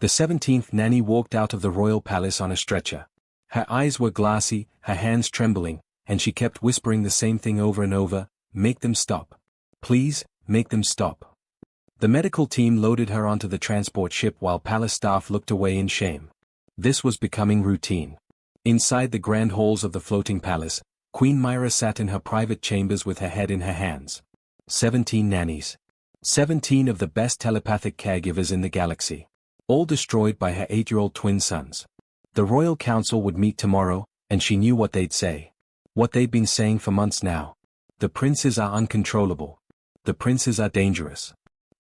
The 17th nanny walked out of the royal palace on a stretcher. Her eyes were glassy, her hands trembling, and she kept whispering the same thing over and over, "Make them stop. Please, make them stop." The medical team loaded her onto the transport ship while palace staff looked away in shame. This was becoming routine. Inside the grand halls of the floating palace, Queen Myra sat in her private chambers with her head in her hands. 17 nannies. 17 of the best telepathic caregivers in the galaxy. All destroyed by her 8-year-old twin sons. The Royal Council would meet tomorrow, and she knew what they'd say. What they'd been saying for months now. The princes are uncontrollable. The princes are dangerous.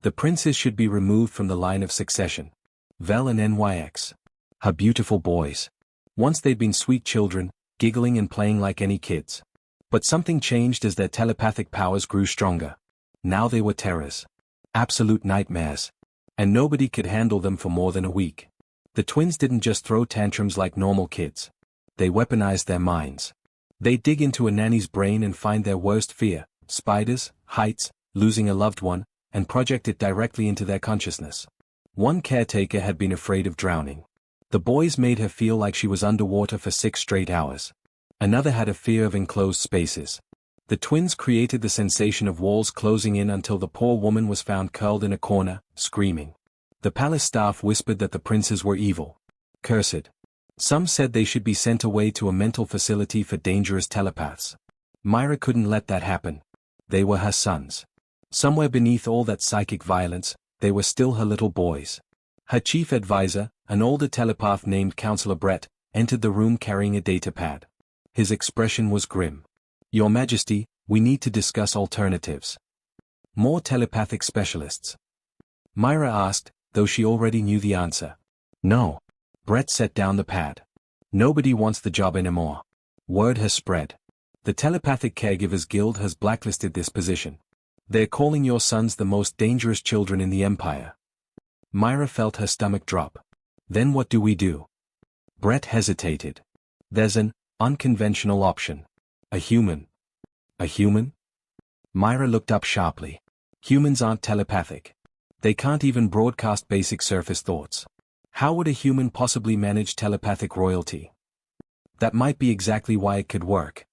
The princes should be removed from the line of succession. Vel and NYX. Her beautiful boys. Once they'd been sweet children, giggling and playing like any kids. But something changed as their telepathic powers grew stronger. Now they were terrors. Absolute nightmares. And nobody could handle them for more than a week. The twins didn't just throw tantrums like normal kids. They weaponized their minds. They'd dig into a nanny's brain and find their worst fear, spiders, heights, losing a loved one, and project it directly into their consciousness. One caretaker had been afraid of drowning. The boys made her feel like she was underwater for 6 straight hours. Another had a fear of enclosed spaces. The twins created the sensation of walls closing in until the poor woman was found curled in a corner, screaming. The palace staff whispered that the princes were evil. Cursed. Some said they should be sent away to a mental facility for dangerous telepaths. Myra couldn't let that happen. They were her sons. Somewhere beneath all that psychic violence, they were still her little boys. Her chief advisor, an older telepath named Counselor Brett, entered the room carrying a datapad. His expression was grim. "Your Majesty, we need to discuss alternatives." "More telepathic specialists?" Myra asked, though she already knew the answer. "No." Brett set down the pad. "Nobody wants the job anymore. Word has spread. The Telepathic Caregivers Guild has blacklisted this position. They're calling your sons the most dangerous children in the Empire." Myra felt her stomach drop. "Then what do we do?" Brett hesitated. "There's an unconventional option. A human." "A human?" Myra looked up sharply. "Humans aren't telepathic. They can't even broadcast basic surface thoughts. How would a human possibly manage telepathic royalty?" "That might be exactly why it could work."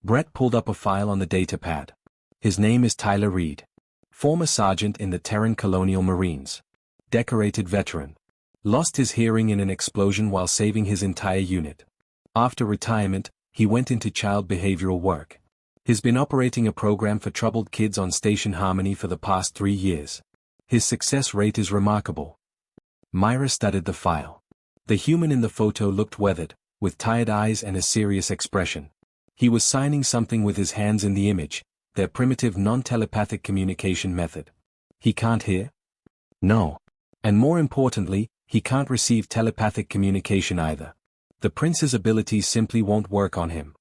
Brett pulled up a file on the datapad. "His name is Tyler Reed. Former sergeant in the Terran Colonial Marines. Decorated veteran. Lost his hearing in an explosion while saving his entire unit. After retirement, he went into child behavioral work. He's been operating a program for troubled kids on Station Harmony for the past 3 years. His success rate is remarkable." Myra studied the file. The human in the photo looked weathered, with tired eyes and a serious expression. He was signing something with his hands in the image, their primitive non-telepathic communication method. "He can't hear?" "No. And more importantly, he can't receive telepathic communication either. The prince's abilities simply won't work on him."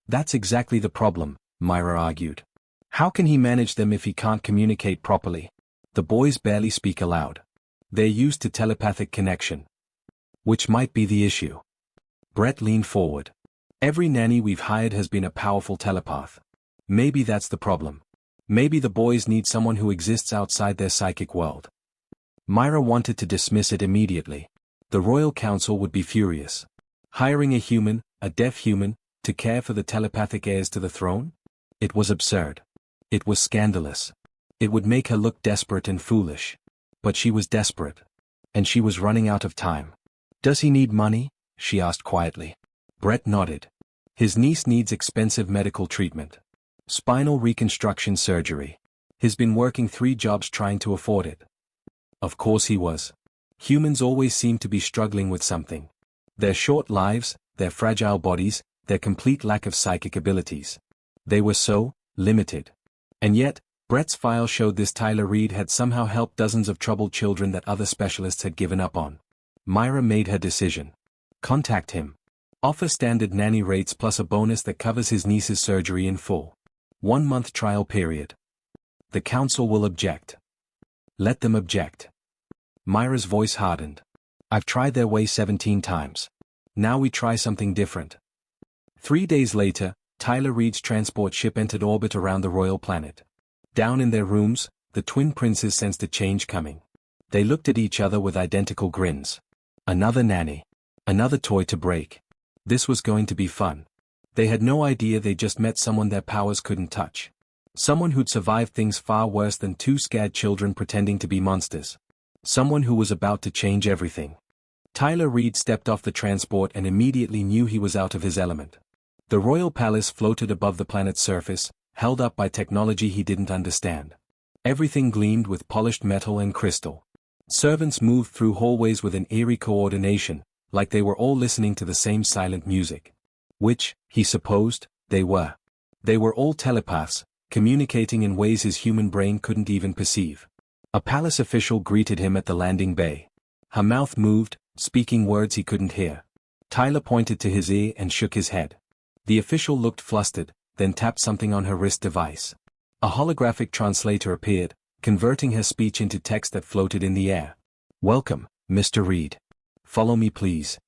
"That's exactly the problem," Myra argued. "How can he manage them if he can't communicate properly? The boys barely speak aloud. They're used to telepathic connection." "Which might be the issue." Brett leaned forward. "Every nanny we've hired has been a powerful telepath. Maybe that's the problem. Maybe the boys need someone who exists outside their psychic world." Myra wanted to dismiss it immediately. The Royal Council would be furious. Hiring a human, a deaf human, to care for the telepathic heirs to the throne? It was absurd. It was scandalous. It would make her look desperate and foolish. But she was desperate. And she was running out of time. "Does he need money?" she asked quietly. Brett nodded. "His niece needs expensive medical treatment. Spinal reconstruction surgery. He's been working 3 jobs trying to afford it." Of course he was. Humans always seem to be struggling with something. Their short lives, their fragile bodies, their complete lack of psychic abilities. They were so limited. And yet, Brett's file showed this Tyler Reed had somehow helped dozens of troubled children that other specialists had given up on. Myra made her decision. Contact him. Offer standard nanny rates plus a bonus that covers his niece's surgery in full. 1-month trial period. The council will object. Let them object. Myra's voice hardened. "I've tried their way 17 times. Now we try something different." 3 days later, Tyler Reed's transport ship entered orbit around the royal planet. Down in their rooms, the twin princes sensed a change coming. They looked at each other with identical grins. Another nanny. Another toy to break. This was going to be fun. They had no idea they just met someone their powers couldn't touch. Someone who'd survived things far worse than two scared children pretending to be monsters. Someone who was about to change everything. Tyler Reed stepped off the transport and immediately knew he was out of his element. The royal palace floated above the planet's surface, held up by technology he didn't understand. Everything gleamed with polished metal and crystal. Servants moved through hallways with an eerie coordination, like they were all listening to the same silent music. Which, he supposed, they were. They were all telepaths, communicating in ways his human brain couldn't even perceive. A palace official greeted him at the landing bay. Her mouth moved, speaking words he couldn't hear. Tyler pointed to his ear and shook his head. The official looked flustered, then tapped something on her wrist device. A holographic translator appeared, converting her speech into text that floated in the air. "Welcome, Mr. Reed. Follow me please."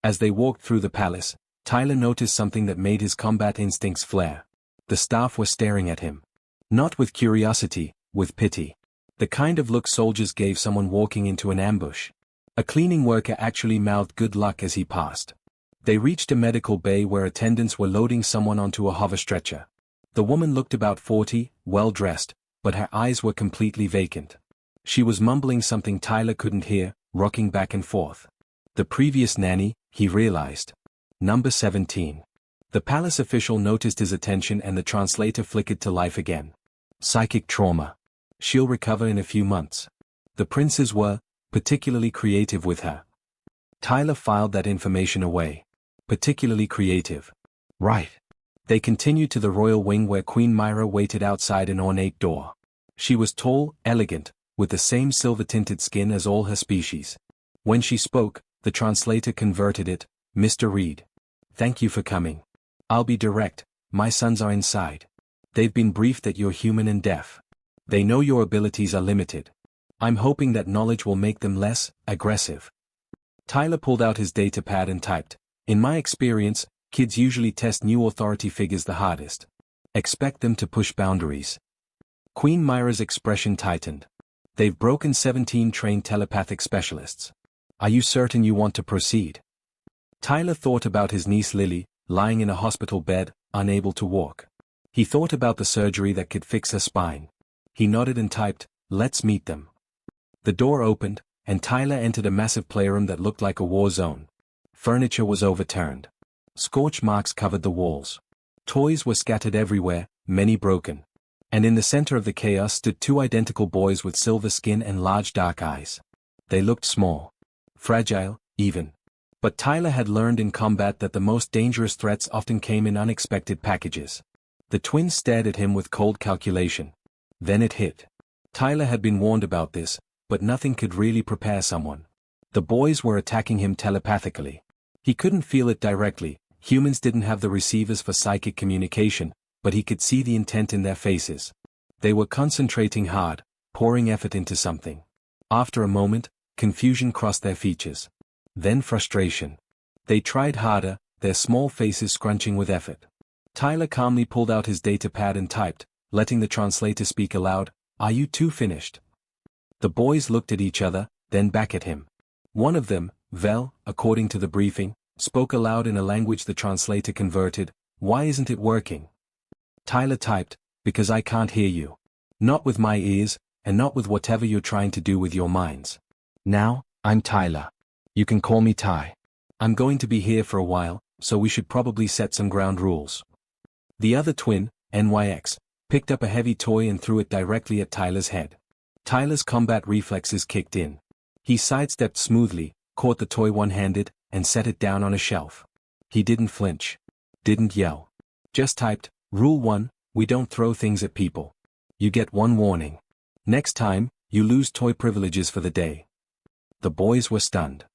As they walked through the palace, Tyler noticed something that made his combat instincts flare. The staff were staring at him. Not with curiosity, with pity. The kind of look soldiers gave someone walking into an ambush. A cleaning worker actually mouthed good luck as he passed. They reached a medical bay where attendants were loading someone onto a hover stretcher. The woman looked about 40, well-dressed, but her eyes were completely vacant. She was mumbling something Tyler couldn't hear, rocking back and forth. The previous nanny, he realized. Number 17. The palace official noticed his attention and the translator flickered to life again. Psychic trauma. She'll recover in a few months. The princes were, particularly creative with her. Tyler filed that information away. Particularly creative. Right. They continued to the royal wing where Queen Myra waited outside an ornate door. She was tall, elegant, with the same silver-tinted skin as all her species. When she spoke, the translator converted it, "Mr. Reed. Thank you for coming. I'll be direct, my sons are inside. They've been briefed that you're human and deaf. They know your abilities are limited. I'm hoping that knowledge will make them less aggressive." Tyler pulled out his datapad and typed, "In my experience, kids usually test new authority figures the hardest. Expect them to push boundaries." Queen Myra's expression tightened. "They've broken 17 trained telepathic specialists. Are you certain you want to proceed?" Tyler thought about his niece Lily, lying in a hospital bed, unable to walk. He thought about the surgery that could fix her spine. He nodded and typed, "Let's meet them." The door opened, and Tyler entered a massive playroom that looked like a war zone. Furniture was overturned. Scorch marks covered the walls. Toys were scattered everywhere, many broken. And in the center of the chaos stood two identical boys with silver skin and large dark eyes. They looked small. Fragile, even. But Tyler had learned in combat that the most dangerous threats often came in unexpected packages. The twins stared at him with cold calculation. Then it hit. Tyler had been warned about this, but nothing could really prepare someone. The boys were attacking him telepathically. He couldn't feel it directly, humans didn't have the receivers for psychic communication, but he could see the intent in their faces. They were concentrating hard, pouring effort into something. After a moment, confusion crossed their features. Then frustration. They tried harder, their small faces scrunching with effort. Tyler calmly pulled out his datapad and typed, letting the translator speak aloud, "Are you two finished?" The boys looked at each other, then back at him. One of them, Vel, according to the briefing, spoke aloud in a language the translator converted, "Why isn't it working?" Tyler typed, "Because I can't hear you. Not with my ears, and not with whatever you're trying to do with your minds. Now, I'm Tyler. You can call me Ty. I'm going to be here for a while, so we should probably set some ground rules." The other twin, NYX, picked up a heavy toy and threw it directly at Tyler's head. Tyler's combat reflexes kicked in. He sidestepped smoothly, caught the toy one-handed, and set it down on a shelf. He didn't flinch. Didn't yell. Just typed, "Rule 1, we don't throw things at people. You get one warning. Next time, you lose toy privileges for the day." The boys were stunned.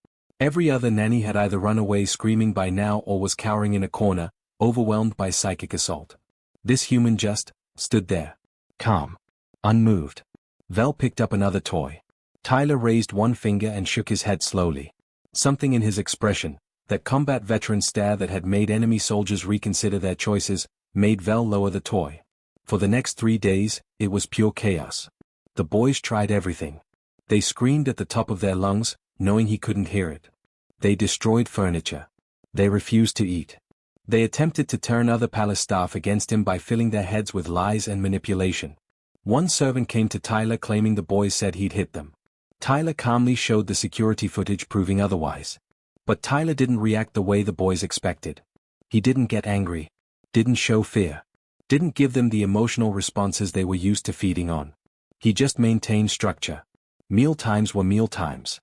Every other nanny had either run away screaming by now or was cowering in a corner, overwhelmed by psychic assault. This human just stood there. Calm. Unmoved. Vel picked up another toy. Tyler raised one finger and shook his head slowly. Something in his expression, that combat veteran stare that had made enemy soldiers reconsider their choices, made Vel lower the toy. For the next 3 days, it was pure chaos. The boys tried everything. They screamed at the top of their lungs, knowing he couldn't hear it. They destroyed furniture. They refused to eat. They attempted to turn other palace staff against him by filling their heads with lies and manipulation. One servant came to Tyler claiming the boys said he'd hit them. Tyler calmly showed the security footage proving otherwise. But Tyler didn't react the way the boys expected. He didn't get angry. Didn't show fear. Didn't give them the emotional responses they were used to feeding on. He just maintained structure. Meal times were meal times.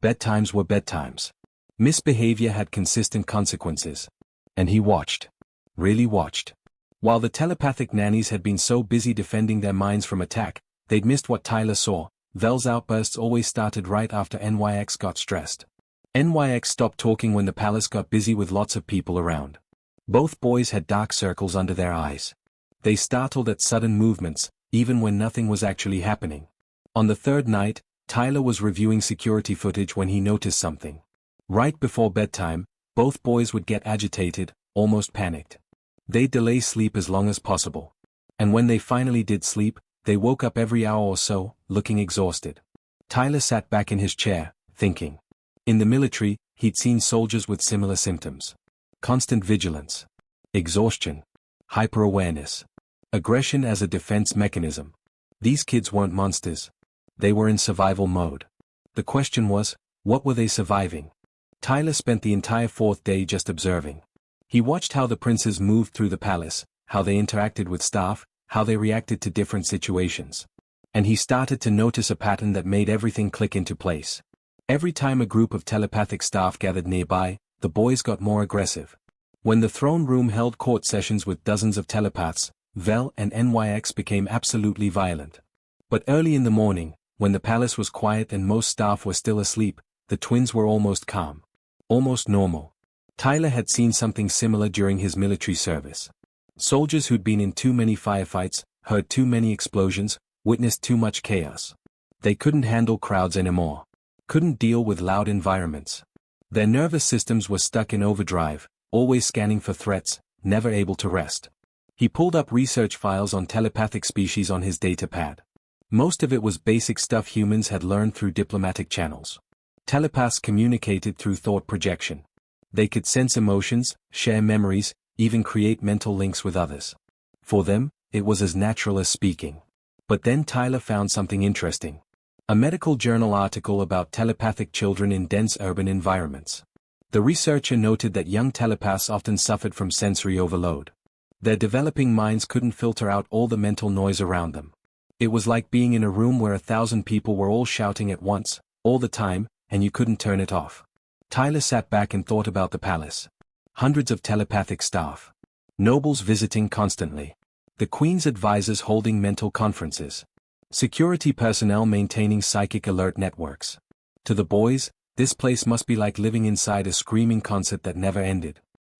Bedtimes were bedtimes. Misbehavior had consistent consequences. And he watched. Really watched. While the telepathic nannies had been so busy defending their minds from attack, they'd missed what Tyler saw. Vel's outbursts always started right after NYX got stressed. NYX stopped talking when the palace got busy with lots of people around. Both boys had dark circles under their eyes. They startled at sudden movements, even when nothing was actually happening. On the third night, Tyler was reviewing security footage when he noticed something. Right before bedtime, both boys would get agitated, almost panicked. They'd delay sleep as long as possible. And when they finally did sleep, they woke up every hour or so, looking exhausted. Tyler sat back in his chair, thinking. In the military, he'd seen soldiers with similar symptoms. Constant vigilance. Exhaustion. Hyper-awareness. Aggression as a defense mechanism. These kids weren't monsters. They were in survival mode. The question was, what were they surviving? Tyler spent the entire fourth day just observing. He watched how the princes moved through the palace, how they interacted with staff, how they reacted to different situations. And he started to notice a pattern that made everything click into place. Every time a group of telepathic staff gathered nearby, the boys got more aggressive. When the throne room held court sessions with dozens of telepaths, Vel and NYX became absolutely violent. But early in the morning, when the palace was quiet and most staff were still asleep, the twins were almost calm. Almost normal. Tyler had seen something similar during his military service. Soldiers who'd been in too many firefights, heard too many explosions, witnessed too much chaos. They couldn't handle crowds anymore. Couldn't deal with loud environments. Their nervous systems were stuck in overdrive, always scanning for threats, never able to rest. He pulled up research files on telepathic species on his datapad. Most of it was basic stuff humans had learned through diplomatic channels. Telepaths communicated through thought projection. They could sense emotions, share memories, even create mental links with others. For them, it was as natural as speaking. But then Tyler found something interesting. A medical journal article about telepathic children in dense urban environments. The researcher noted that young telepaths often suffered from sensory overload. Their developing minds couldn't filter out all the mental noise around them. It was like being in a room where 1,000 people were all shouting at once, all the time, and you couldn't turn it off. Tyler sat back and thought about the palace. Hundreds of telepathic staff. Nobles visiting constantly. The Queen's advisors holding mental conferences. Security personnel maintaining psychic alert networks. To the boys, this place must be like living inside a screaming concert that never ended.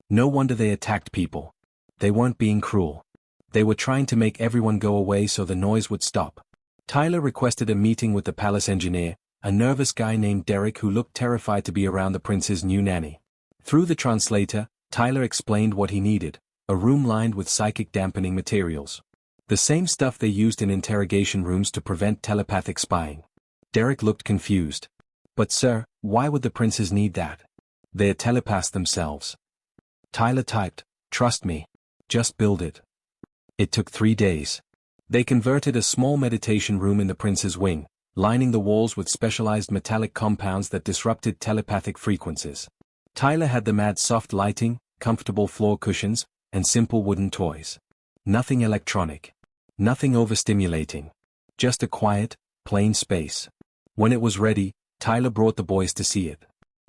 No wonder they attacked people. They weren't being cruel. They were trying to make everyone go away so the noise would stop. Tyler requested a meeting with the palace engineer, a nervous guy named Derek who looked terrified to be around the prince's new nanny. Through the translator, Tyler explained what he needed, a room lined with psychic dampening materials. The same stuff they used in interrogation rooms to prevent telepathic spying. Derek looked confused. But sir, why would the princes need that? They're telepaths themselves. Tyler typed, trust me. Just build it. It took 3 days. They converted a small meditation room in the prince's wing, lining the walls with specialized metallic compounds that disrupted telepathic frequencies. Tyler had them add soft lighting, comfortable floor cushions, and simple wooden toys. Nothing electronic. Nothing overstimulating. Just a quiet, plain space. When it was ready, Tyler brought the boys to see it.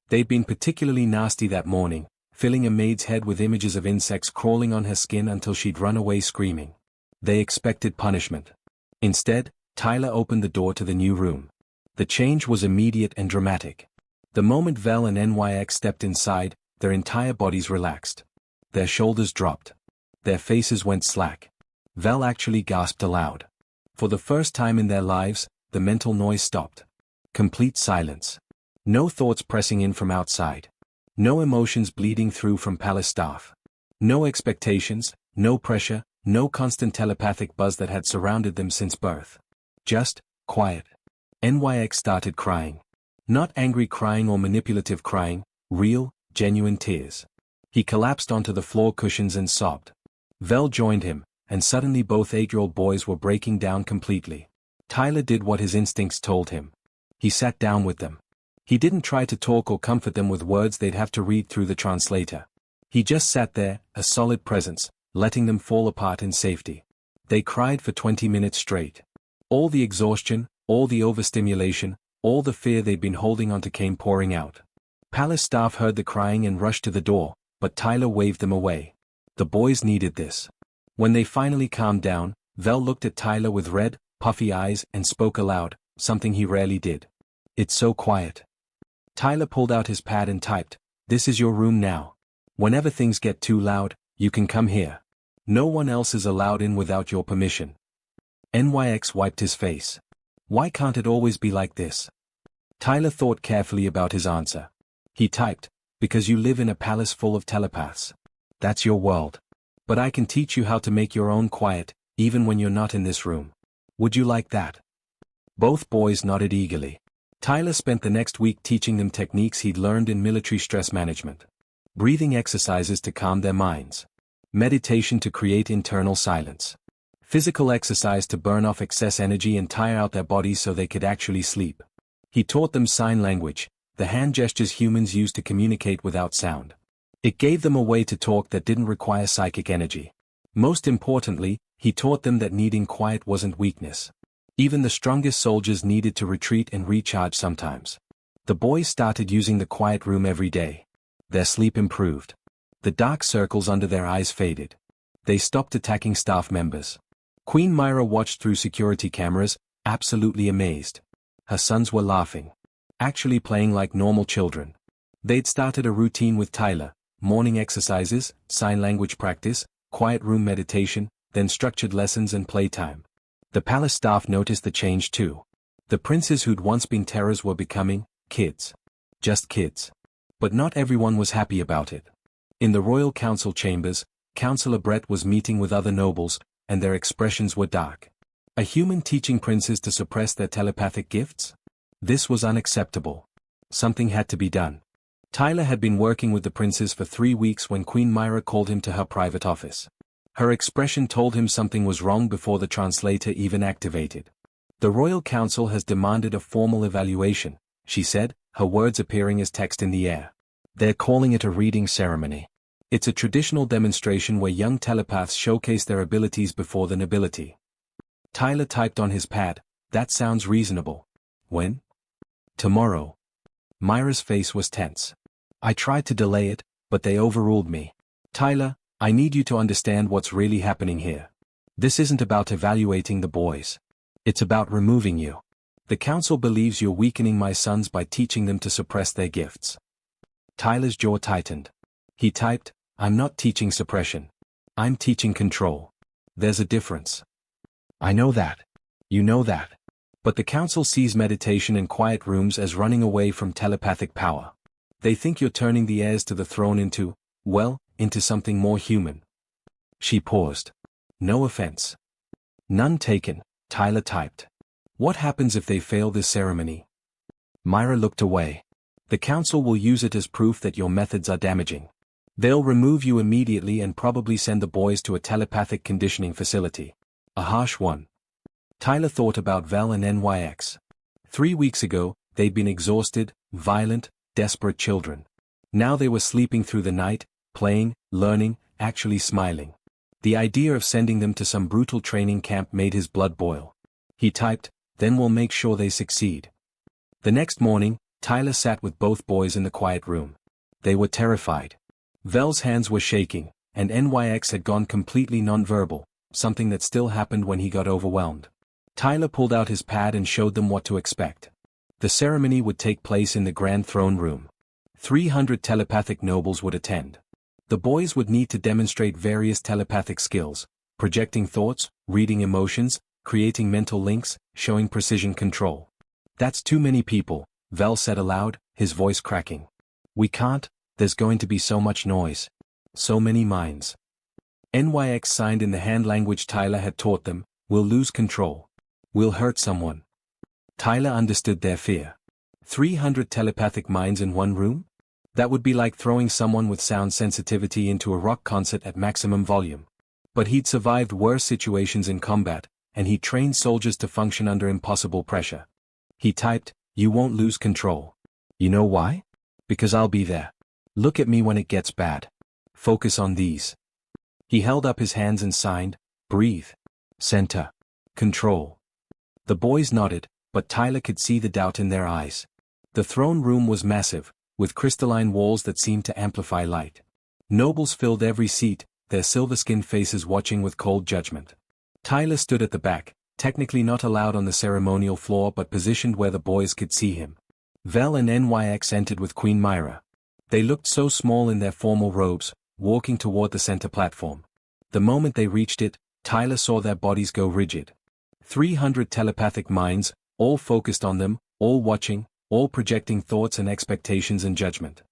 They'd been particularly nasty that morning, filling a maid's head with images of insects crawling on her skin until she'd run away screaming. They expected punishment. Instead, Tyler opened the door to the new room. The change was immediate and dramatic. The moment Vel and NYX stepped inside, their entire bodies relaxed. Their shoulders dropped. Their faces went slack. Vel actually gasped aloud. For the first time in their lives, the mental noise stopped. Complete silence. No thoughts pressing in from outside. No emotions bleeding through from palace staff. No expectations, no pressure, no constant telepathic buzz that had surrounded them since birth. Just quiet. NYX started crying. Not angry crying or manipulative crying, real, genuine tears. He collapsed onto the floor cushions and sobbed. Vel joined him, and suddenly both 8-year-old boys were breaking down completely. Tyler did what his instincts told him. He sat down with them. He didn't try to talk or comfort them with words they'd have to read through the translator. He just sat there, a solid presence, letting them fall apart in safety. They cried for 20 minutes straight. All the exhaustion, all the overstimulation, all the fear they'd been holding onto came pouring out. Palace staff heard the crying and rushed to the door, but Tyler waved them away. The boys needed this. When they finally calmed down, Vel looked at Tyler with red, puffy eyes and spoke aloud, something he rarely did. "It's so quiet." Tyler pulled out his pad and typed, "This is your room now. Whenever things get too loud, you can come here. No one else is allowed in without your permission." NYX wiped his face. Why can't it always be like this? Tyler thought carefully about his answer. He typed, "Because you live in a palace full of telepaths. That's your world. But I can teach you how to make your own quiet, even when you're not in this room. Would you like that?" Both boys nodded eagerly. Tyler spent the next week teaching them techniques he'd learned in military stress management. Breathing exercises to calm their minds. Meditation to create internal silence. Physical exercise to burn off excess energy and tire out their bodies so they could actually sleep. He taught them sign language, the hand gestures humans use to communicate without sound. It gave them a way to talk that didn't require psychic energy. Most importantly, he taught them that needing quiet wasn't weakness. Even the strongest soldiers needed to retreat and recharge sometimes. The boys started using the quiet room every day. Their sleep improved. The dark circles under their eyes faded. They stopped attacking staff members. Queen Myra watched through security cameras, absolutely amazed. Her sons were laughing. Actually playing like normal children. They'd started a routine with Tyler, morning exercises, sign language practice, quiet room meditation, then structured lessons and playtime. The palace staff noticed the change too. The princes who'd once been terrors were becoming kids. Just kids. But not everyone was happy about it. In the royal council chambers, Councillor Brett was meeting with other nobles, and their expressions were dark. A human teaching princes to suppress their telepathic gifts? This was unacceptable. Something had to be done. Tyler had been working with the princes for 3 weeks when Queen Myra called him to her private office. Her expression told him something was wrong before the translator even activated. "The Royal Council has demanded a formal evaluation," she said, her words appearing as text in the air. "They're calling it a reading ceremony. It's a traditional demonstration where young telepaths showcase their abilities before the nobility." Tyler typed on his pad, "That sounds reasonable. When?" "Tomorrow." Myra's face was tense. "I tried to delay it, but they overruled me. Tyler, I need you to understand what's really happening here. This isn't about evaluating the boys. It's about removing you. The council believes you're weakening my sons by teaching them to suppress their gifts." Tyler's jaw tightened. He typed, "I'm not teaching suppression. I'm teaching control. There's a difference." "I know that. You know that. But the council sees meditation and quiet rooms as running away from telepathic power. They think you're turning the heirs to the throne into, well, into something more human." She paused. "No offense." "None taken," Tyler typed. "What happens if they fail this ceremony?" Myra looked away. "The council will use it as proof that your methods are damaging. They'll remove you immediately and probably send the boys to a telepathic conditioning facility. A harsh one." Tyler thought about Vel and NYX. 3 weeks ago, they'd been exhausted, violent, desperate children. Now they were sleeping through the night, playing, learning, actually smiling. The idea of sending them to some brutal training camp made his blood boil. He typed, "Then we'll make sure they succeed." The next morning, Tyler sat with both boys in the quiet room. They were terrified. Vel's hands were shaking, and NYX had gone completely nonverbal, something that still happened when he got overwhelmed. Tyler pulled out his pad and showed them what to expect. The ceremony would take place in the Grand Throne Room. 300 telepathic nobles would attend. The boys would need to demonstrate various telepathic skills, projecting thoughts, reading emotions, creating mental links, showing precision control. "That's too many people," Vel said aloud, his voice cracking. "We can't, there's going to be so much noise. So many minds." NYX signed in the hand language Tyler had taught them, "We'll lose control. We'll hurt someone." Tyler understood their fear. 300 telepathic minds in one room? That would be like throwing someone with sound sensitivity into a rock concert at maximum volume. But he'd survived worse situations in combat, and he trained soldiers to function under impossible pressure. He typed, "You won't lose control. You know why? Because I'll be there. Look at me when it gets bad. Focus on these." He held up his hands and signed, "Breathe. Center. Control." The boys nodded, but Tyler could see the doubt in their eyes. The throne room was massive, with crystalline walls that seemed to amplify light. Nobles filled every seat, their silver-skinned faces watching with cold judgment. Tyler stood at the back, technically not allowed on the ceremonial floor but positioned where the boys could see him. Vel and NYX entered with Queen Myra. They looked so small in their formal robes, walking toward the center platform. The moment they reached it, Tyler saw their bodies go rigid. 300 telepathic minds, all focused on them, all watching, all projecting thoughts and expectations and judgment.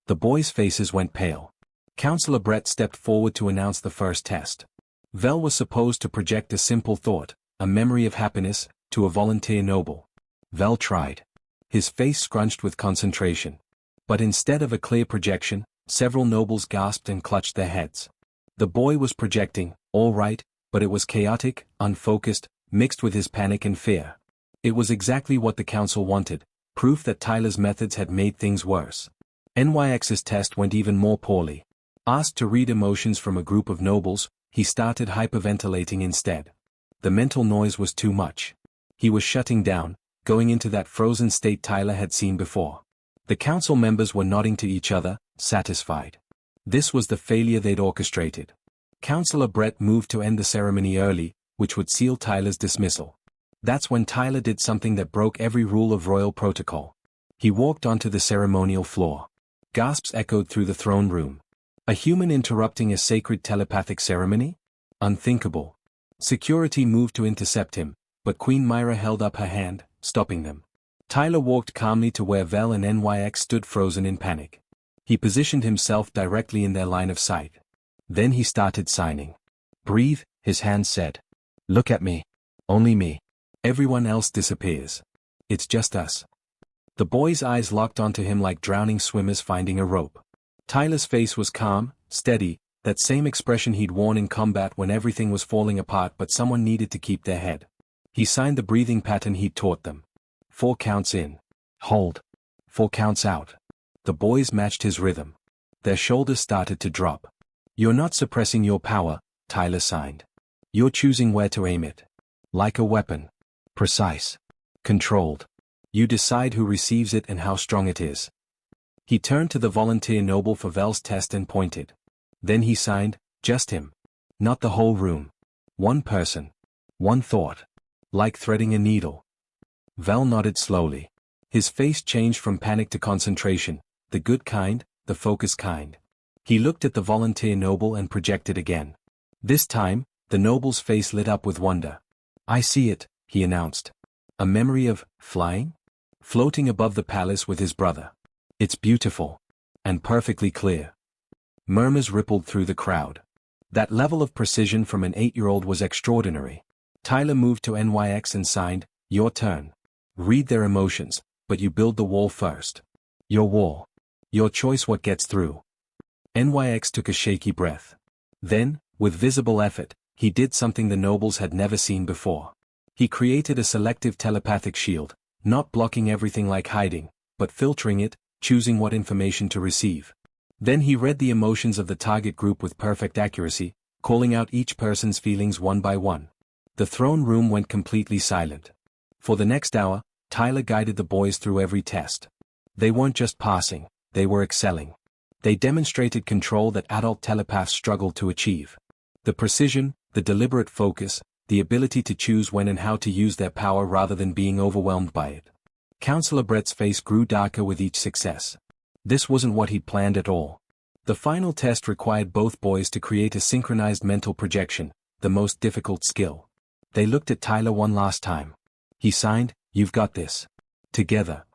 The boys' faces went pale. Counselor Brett stepped forward to announce the first test. Vel was supposed to project a simple thought, a memory of happiness, to a volunteer noble. Vel tried. His face scrunched with concentration. But instead of a clear projection, several nobles gasped and clutched their heads. The boy was projecting, all right, but it was chaotic, unfocused, mixed with his panic and fear. It was exactly what the council wanted, proof that Tyler's methods had made things worse. NYX's test went even more poorly. Asked to read emotions from a group of nobles, he started hyperventilating instead. The mental noise was too much. He was shutting down, going into that frozen state Tyler had seen before. The council members were nodding to each other, satisfied. This was the failure they'd orchestrated. Counselor Brett moved to end the ceremony early, which would seal Tyler's dismissal. That's when Tyler did something that broke every rule of royal protocol. He walked onto the ceremonial floor. Gasps echoed through the throne room. A human interrupting a sacred telepathic ceremony? Unthinkable. Security moved to intercept him, but Queen Myra held up her hand, stopping them. Tyler walked calmly to where Vel and NYX stood frozen in panic. He positioned himself directly in their line of sight. Then he started signing. "Breathe," his hand said. "Look at me. Only me. Everyone else disappears. It's just us." The boys' eyes locked onto him like drowning swimmers finding a rope. Tyler's face was calm, steady, that same expression he'd worn in combat when everything was falling apart but someone needed to keep their head. He signed the breathing pattern he'd taught them. 4 counts in. Hold. 4 counts out. The boys matched his rhythm. Their shoulders started to drop. "You're not suppressing your power," Tyler signed. "You're choosing where to aim it. Like a weapon. Precise. Controlled. You decide who receives it and how strong it is." He turned to the volunteer noble for Vel's test and pointed. Then he signed, "Just him. Not the whole room. One person. One thought. Like threading a needle." Vel nodded slowly. His face changed from panic to concentration, the good kind, the focused kind. He looked at the volunteer noble and projected again. This time, the noble's face lit up with wonder. "I see it," he announced. "A memory of flying? Floating above the palace with his brother. It's beautiful. And perfectly clear." Murmurs rippled through the crowd. That level of precision from an 8-year-old was extraordinary. Tyler moved to NYX and signed, "Your turn. Read their emotions, but you build the wall first. Your wall. Your choice what gets through." NYX took a shaky breath. Then, with visible effort, he did something the nobles had never seen before. He created a selective telepathic shield, not blocking everything like hiding, but filtering it, choosing what information to receive. Then he read the emotions of the target group with perfect accuracy, calling out each person's feelings one by one. The throne room went completely silent. For the next hour, Tyler guided the boys through every test. They weren't just passing, they were excelling. They demonstrated control that adult telepaths struggled to achieve. The precision, the deliberate focus, the ability to choose when and how to use their power rather than being overwhelmed by it. Counselor Brett's face grew darker with each success. This wasn't what he'd planned at all. The final test required both boys to create a synchronized mental projection, the most difficult skill. They looked at Tyler one last time. He signed, "You've got this." Together.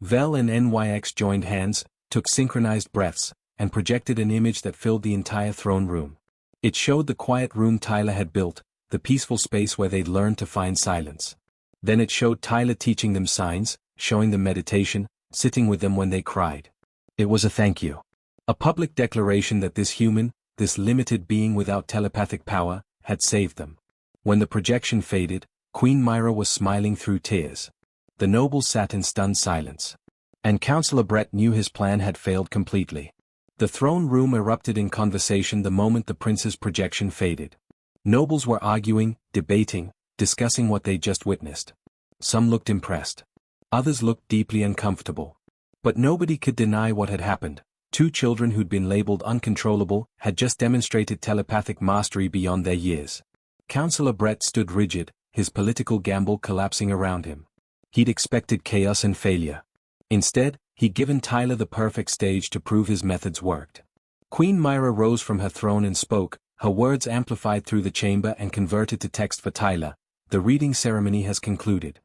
Vel and NYX joined hands, took synchronized breaths, and projected an image that filled the entire throne room. It showed the quiet room Tyler had built, the peaceful space where they'd learned to find silence. Then it showed Tyler teaching them signs, showing them meditation, sitting with them when they cried. It was a thank you. A public declaration that this human, this limited being without telepathic power, had saved them. When the projection faded, Queen Myra was smiling through tears. The nobles sat in stunned silence. And Councillor Brett knew his plan had failed completely. The throne room erupted in conversation the moment the prince's projection faded. Nobles were arguing, debating, discussing what they just witnessed. Some looked impressed. Others looked deeply uncomfortable. But nobody could deny what had happened. Two children who'd been labeled uncontrollable had just demonstrated telepathic mastery beyond their years. Councillor Brett stood rigid, his political gamble collapsing around him. He'd expected chaos and failure. Instead, he'd given Tyler the perfect stage to prove his methods worked. Queen Myra rose from her throne and spoke, her words amplified through the chamber and converted to text for Tyler. The reading ceremony has concluded.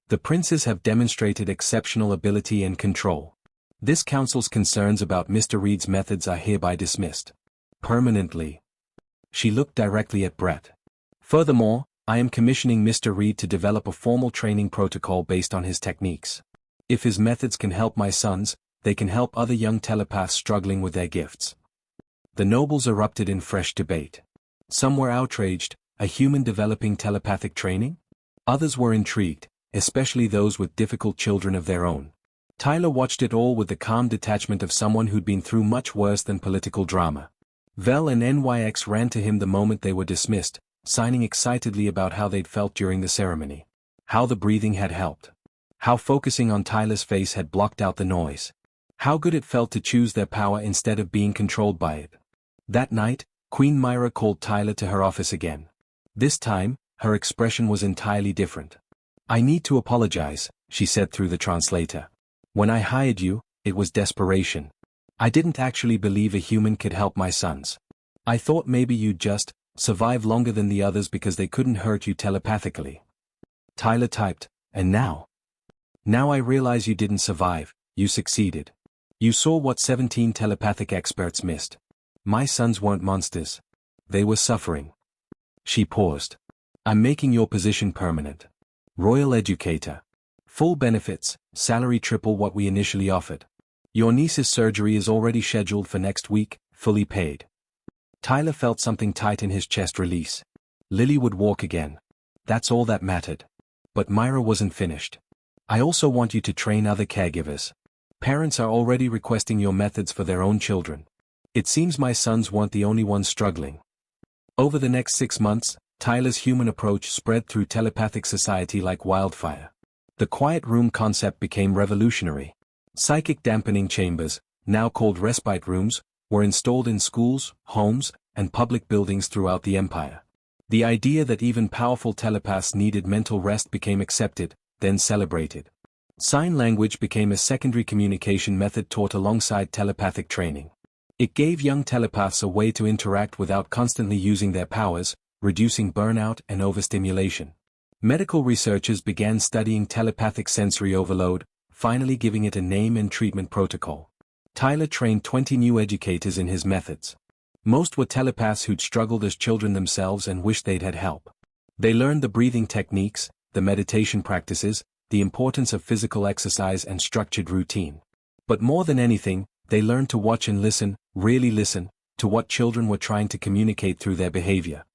The princes have demonstrated exceptional ability and control. This council's concerns about Mr. Reed's methods are hereby dismissed. Permanently. She looked directly at Brett. Furthermore, I am commissioning Mr. Reed to develop a formal training protocol based on his techniques. If his methods can help my sons, they can help other young telepaths struggling with their gifts. The nobles erupted in fresh debate. Some were outraged, a human developing telepathic training? Others were intrigued, especially those with difficult children of their own. Tyler watched it all with the calm detachment of someone who'd been through much worse than political drama. Vel and NYX ran to him the moment they were dismissed, signing excitedly about how they'd felt during the ceremony. How the breathing had helped. How focusing on Tyler's face had blocked out the noise. How good it felt to choose their power instead of being controlled by it. That night, Queen Myra called Tyler to her office again. This time, her expression was entirely different. I need to apologize, she said through the translator. When I hired you, it was desperation. I didn't actually believe a human could help my sons. I thought maybe you'd just survive longer than the others because they couldn't hurt you telepathically. Tyler typed, and now? Now I realize you didn't survive, you succeeded. You saw what 17 telepathic experts missed. My sons weren't monsters. They were suffering. She paused. I'm making your position permanent. Royal educator. Full benefits, salary triple what we initially offered. Your niece's surgery is already scheduled for next week, fully paid. Tyler felt something tight in his chest release. Lily would walk again. That's all that mattered. But Myra wasn't finished. I also want you to train other caregivers. Parents are already requesting your methods for their own children. It seems my sons weren't the only ones struggling. Over the next 6 months, Tyler's human approach spread through telepathic society like wildfire. The quiet room concept became revolutionary. Psychic dampening chambers, now called respite rooms, were installed in schools, homes, and public buildings throughout the empire. The idea that even powerful telepaths needed mental rest became accepted, then celebrated. Sign language became a secondary communication method taught alongside telepathic training. It gave young telepaths a way to interact without constantly using their powers, reducing burnout and overstimulation. Medical researchers began studying telepathic sensory overload, finally giving it a name and treatment protocol. Tyler trained 20 new educators in his methods. Most were telepaths who'd struggled as children themselves and wished they'd had help. They learned the breathing techniques, the meditation practices, the importance of physical exercise and structured routine. But more than anything, they learned to watch and listen, really listen, to what children were trying to communicate through their behavior.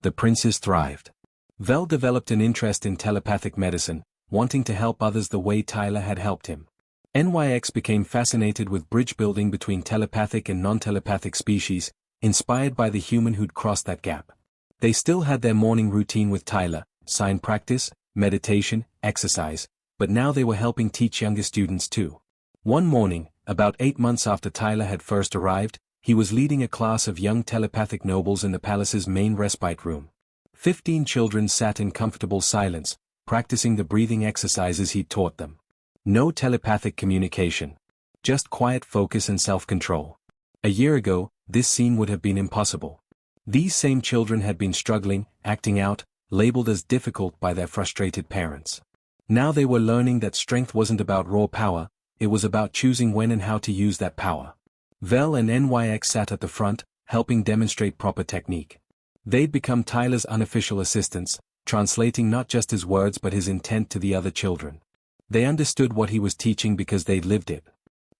The princes thrived. Vel developed an interest in telepathic medicine, wanting to help others the way Tyler had helped him. NYX became fascinated with bridge building between telepathic and non-telepathic species, inspired by the human who'd crossed that gap. They still had their morning routine with Tyler, sign practice, meditation, exercise, but now they were helping teach younger students too. One morning, about 8 months after Tyler had first arrived, he was leading a class of young telepathic nobles in the palace's main respite room. 15 children sat in comfortable silence, practicing the breathing exercises he'd taught them. No telepathic communication. Just quiet focus and self-control. A year ago, this scene would have been impossible. These same children had been struggling, acting out, labeled as difficult by their frustrated parents. Now they were learning that strength wasn't about raw power, it was about choosing when and how to use that power. Vel and NYX sat at the front, helping demonstrate proper technique. They'd become Tyler's unofficial assistants, translating not just his words but his intent to the other children. They understood what he was teaching because they'd lived it.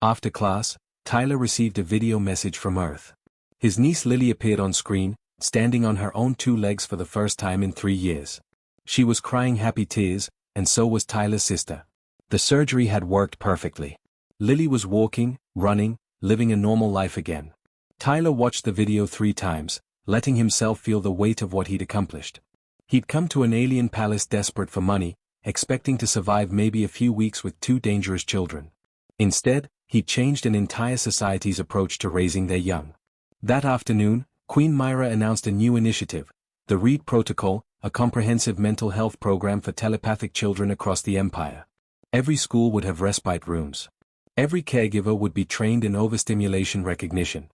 After class, Tyler received a video message from Earth. His niece Lily appeared on screen, standing on her own two legs for the first time in 3 years. She was crying happy tears, and so was Tyler's sister. The surgery had worked perfectly. Lily was walking, running, living a normal life again. Tyler watched the video 3 times, letting himself feel the weight of what he'd accomplished. He'd come to an alien palace desperate for money, expecting to survive maybe a few weeks with 2 dangerous children. Instead, he'd changed an entire society's approach to raising their young. That afternoon, Queen Myra announced a new initiative, the Reed Protocol, a comprehensive mental health program for telepathic children across the empire. Every school would have respite rooms. Every caregiver would be trained in overstimulation recognition.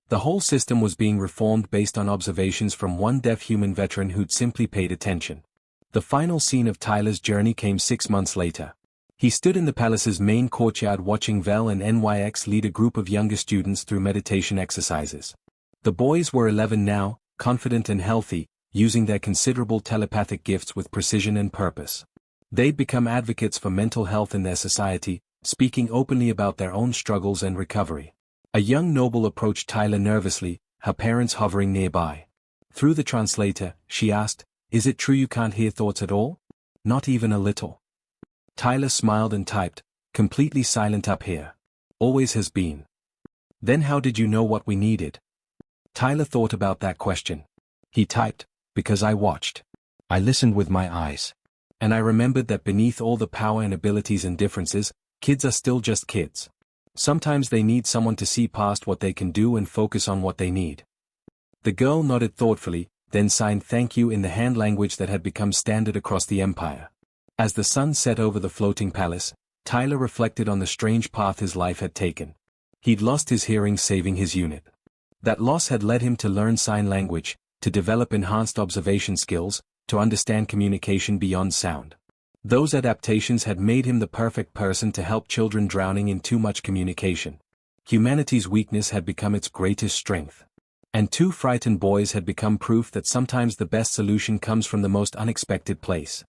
The whole system was being reformed based on observations from one deaf human veteran who'd simply paid attention. The final scene of Tyler's journey came 6 months later. He stood in the palace's main courtyard watching Vel and NYX lead a group of younger students through meditation exercises. The boys were 11 now, confident and healthy, using their considerable telepathic gifts with precision and purpose. They'd become advocates for mental health in their society, speaking openly about their own struggles and recovery. A young noble approached Tyler nervously, her parents hovering nearby. Through the translator, she asked, "Is it true you can't hear thoughts at all? Not even a little?" Tyler smiled and typed, "Completely silent up here. Always has been." "Then how did you know what we needed?" Tyler thought about that question. He typed, "Because I watched. I listened with my eyes. And I remembered that beneath all the power and abilities and differences, kids are still just kids. Sometimes they need someone to see past what they can do and focus on what they need." The girl nodded thoughtfully, then signed "thank you" in the hand language that had become standard across the empire. As the sun set over the floating palace, Tyler reflected on the strange path his life had taken. He'd lost his hearing saving his unit. That loss had led him to learn sign language, to develop enhanced observation skills, to understand communication beyond sound. Those adaptations had made him the perfect person to help children drowning in too much communication. Humanity's weakness had become its greatest strength. And 2 frightened boys had become proof that sometimes the best solution comes from the most unexpected place.